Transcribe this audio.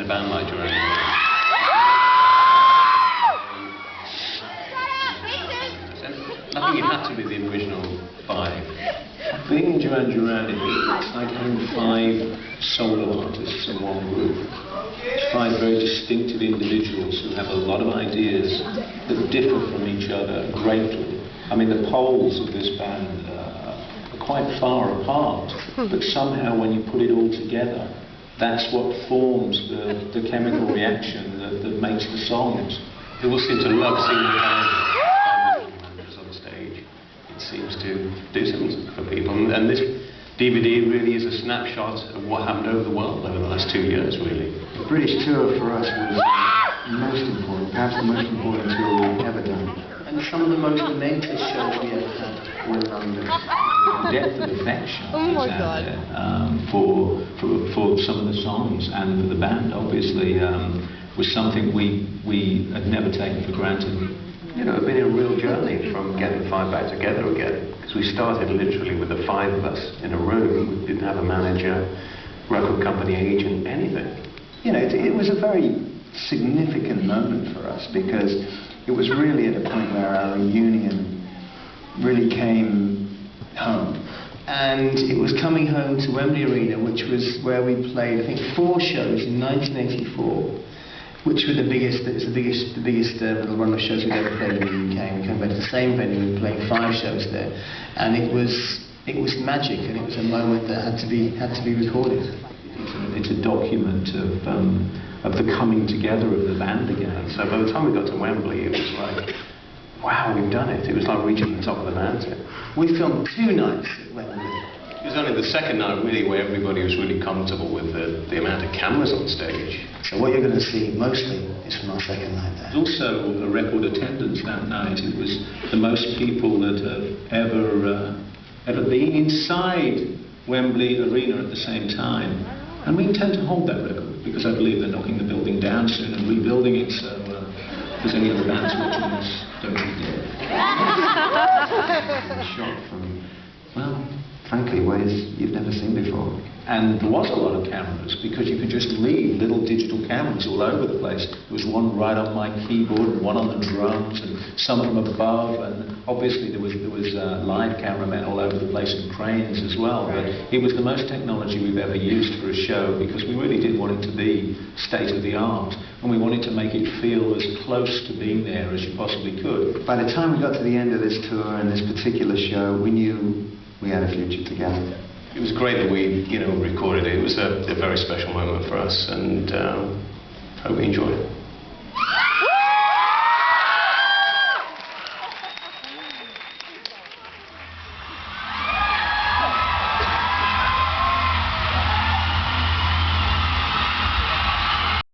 a band like Duran Duran. I think it had to be the original five. Being Duran Duran, it's like having five solo artists in one group. Five very distinctive individuals who have a lot of ideas that differ from each other greatly. I mean, the poles of this band are quite far apart, but somehow when you put it all together, that's what forms the chemical reaction that makes the songs. People seem to love seeing the band on stage. It seems to do something for people, and this DVD really is a snapshot of what happened over the world over the last 2 years, really. The British tour for us was most important, perhaps the most important tour we've ever done. And some of the most momentous shows we ever had were in London. The depth of affection for some of the songs and for the band, obviously, was something we had never taken for granted. You know, it's been a real journey from getting the five back together again. Because we started literally with the five of us in a room. We didn't have a manager, record company agent, anything. You know, it was a very significant moment for us because it was really at a point where our reunion really came home. And it was coming home to Wembley Arena, which was where we played, I think, 4 shows in 1984. Which were the biggest run of shows we'd ever played in the UK. We came back to the same venue, we were playing 5 shows there, and it was magic, and it was a moment that had to be recorded. It's a document of the coming together of the band again. So by the time we got to Wembley, it was like, wow, we've done it. It was like reaching the top of the mountain. We filmed 2 nights at Wembley. It was only the second night, really, where everybody was really comfortable with the amount of cameras on stage. So what you're going to see mostly is from our second night there. Also, a record attendance that night. It was the most people that have ever been inside Wembley Arena at the same time. And we intend to hold that record, because I believe they're knocking the building down soon and rebuilding it, so if there's any other bands watching this, don't you dare. Shot from, well, frankly, ways you've never seen before. And there was a lot of cameras, because you could just leave little digital cameras all over the place. There was one right on my keyboard, and one on the drums, and some from above, and obviously there was live cameramen all over the place, and cranes as well. But it was the most technology we've ever used for a show, because we really did want it to be state-of-the-art, and we wanted to make it feel as close to being there as you possibly could. By the time we got to the end of this tour and this particular show, we knew we had a future together. It was great that we, recorded it. It was a very special moment for us, and hope we enjoyed it.